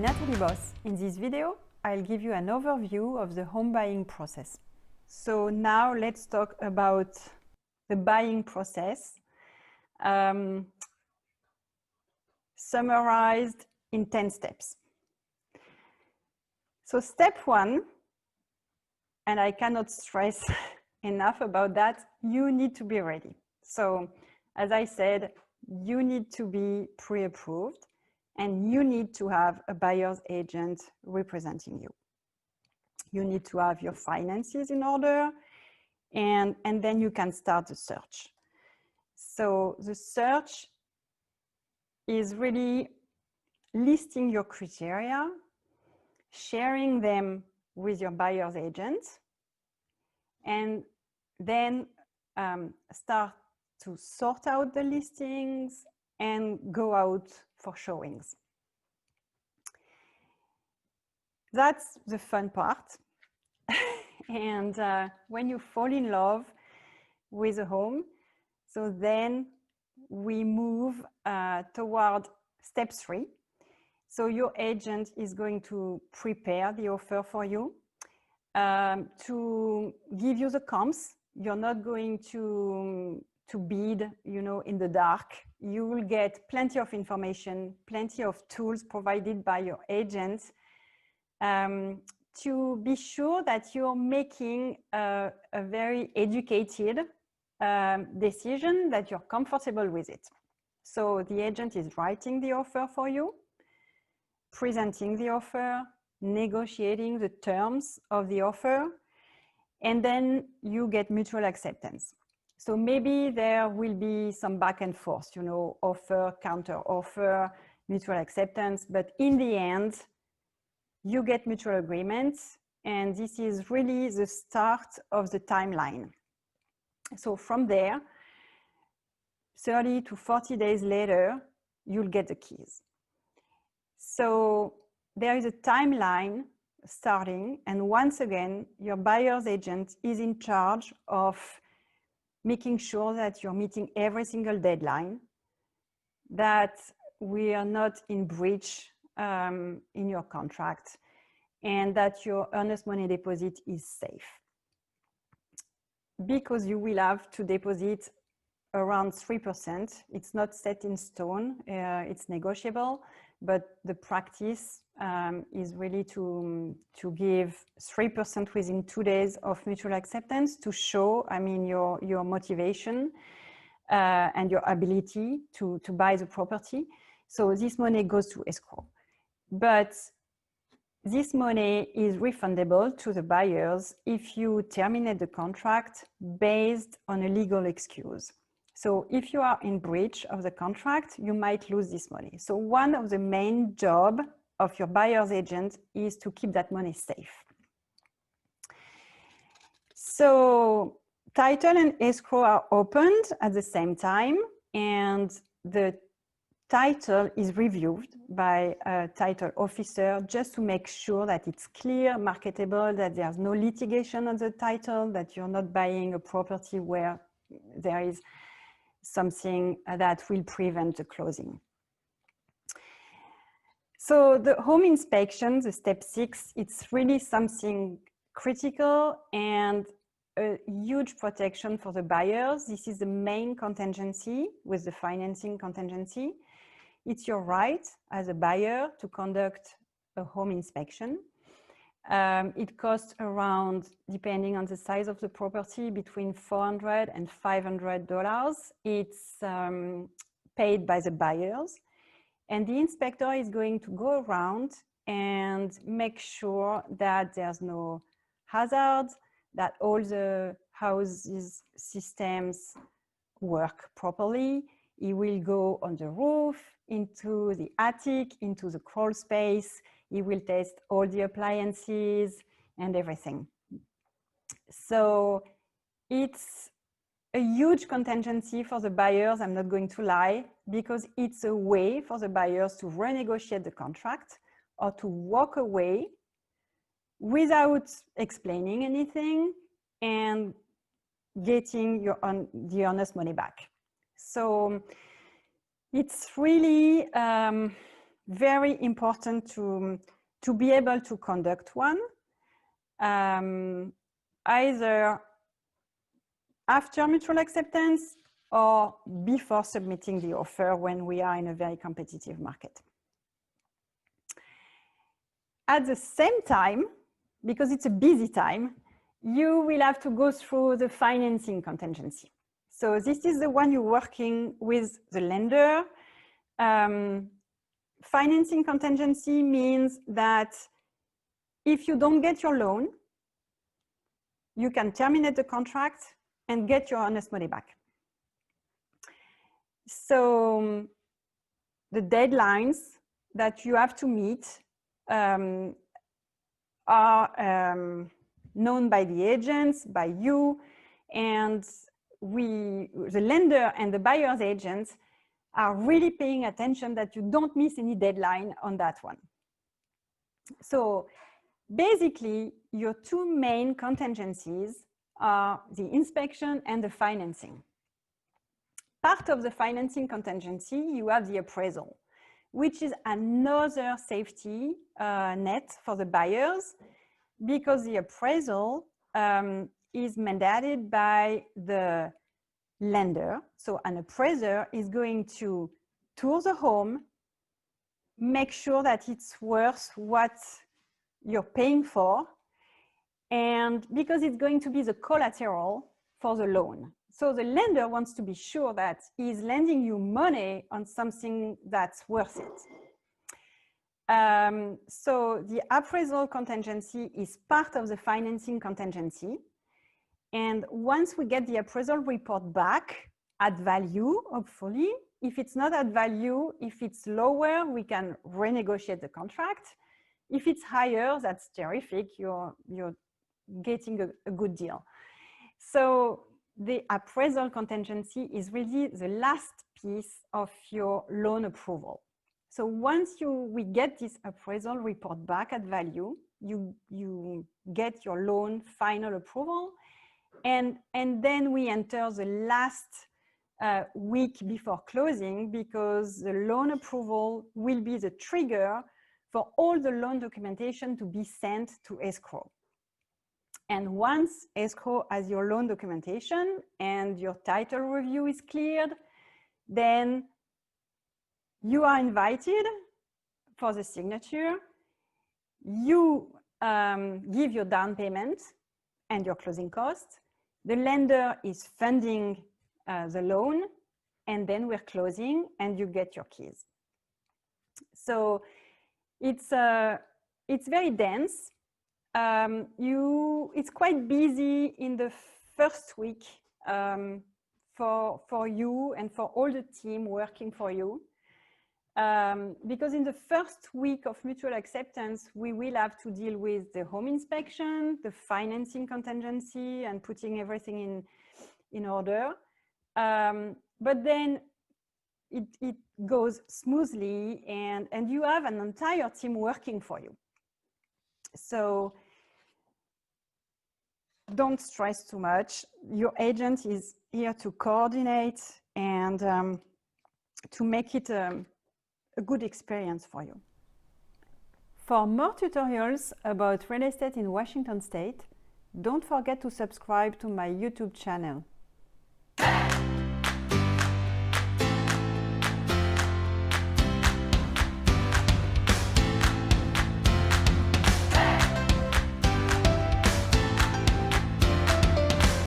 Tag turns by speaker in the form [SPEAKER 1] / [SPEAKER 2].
[SPEAKER 1] Nathalie Boss. In this video, I'll give you an overview of the home buying process. So now let's talk about the buying process, summarized in 10 steps. So step 1, and I cannot stress enough about that, you need to be ready. So as I said, you need to be pre-approved and you need to have a buyer's agent representing you. You need to have your finances in order and then you can start the search. So the search is really listing your criteria, sharing them with your buyer's agent, and then start to sort out the listings and go out for showings. That's the fun part. And when you fall in love with a home, so then we move toward step 3. So your agent is going to prepare the offer for you, to give you the comps. You're not going to bid, in the dark. You will get plenty of information, plenty of tools provided by your agent to be sure that you're making a very educated decision, that you're comfortable with it. So the agent is writing the offer for you, presenting the offer, negotiating the terms of the offer, and then you get mutual acceptance. So maybe there will be some back and forth, offer, counter offer, mutual acceptance, but in the end, you get mutual agreement, and this is really the start of the timeline. So from there, 30 to 40 days later, you'll get the keys. So there is a timeline starting, and once again, your buyer's agent is in charge of making sure that you're meeting every single deadline, that we are not in breach in your contract, and that your earnest money deposit is safe. Because you will have to deposit around 3%. It's not set in stone, it's negotiable, but the practice is really to give 3% within 2 days of mutual acceptance to show, your motivation and your ability to buy the property. So this money goes to escrow. But this money is refundable to the buyers if you terminate the contract based on a legal excuse. So if you are in breach of the contract, you might lose this money. So one of the main jobs of your buyer's agent is to keep that money safe. So title and escrow are opened at the same time, and the title is reviewed by a title officer just to make sure that it's clear, marketable, that there's no litigation on the title, that you're not buying a property where there is something that will prevent the closing. So the home inspection, the step 6, it's really something critical and a huge protection for the buyers. This is the main contingency with the financing contingency. It's your right as a buyer to conduct a home inspection. It costs around, depending on the size of the property, between $400 and $500. It's paid by the buyers. And the inspector is going to go around and make sure that there's no hazards, that all the houses systems work properly. He will go on the roof, into the attic, into the crawl space. He will test all the appliances and everything. So it's a huge contingency for the buyers, I'm not going to lie, because it's a way for the buyers to renegotiate the contract or to walk away without explaining anything and getting the earnest money back. So it's really very important to be able to conduct one, either after mutual acceptance or before submitting the offer when we are in a very competitive market. At the same time, because it's a busy time, you will have to go through the financing contingency. So this is the one you're working with the lender. Financing contingency means that if you don't get your loan, you can terminate the contract and get your earnest money back. So the deadlines that you have to meet are known by the agents, by you, and the lender and the buyer's agents are really paying attention that you don't miss any deadline on that one. So basically, your two main contingencies are the inspection and the financing. Part of the financing contingency, you have the appraisal, which is another safety net for the buyers, because the appraisal is mandated by the lender. So an appraiser is going to tour the home, make sure that it's worth what you're paying for, and because it's going to be the collateral for the loan. So the lender wants to be sure that he's lending you money on something that's worth it. So the appraisal contingency is part of the financing contingency. And once we get the appraisal report back at value, hopefully, if it's not at value, if it's lower, we can renegotiate the contract. If it's higher, that's terrific. You're getting a good deal. So the appraisal contingency is really the last piece of your loan approval. So once we get this appraisal report back at value, you get your loan final approval, and then we enter the last week before closing, because the loan approval will be the trigger for all the loan documentation to be sent to escrow. And once escrow has your loan documentation and your title review is cleared, then you are invited for the signature. You give your down payment and your closing costs. The lender is funding the loan, and then we're closing and you get your keys. So it's very dense. It's quite busy in the first week for you and for all the team working for you. Because in the first week of mutual acceptance, we will have to deal with the home inspection, the financing contingency, and putting everything in order. But then it goes smoothly, and you have an entire team working for you. So don't stress too much. Your agent is here to coordinate and to make it a good experience for you. For more tutorials about real estate in Washington State, don't forget to subscribe to my YouTube channel.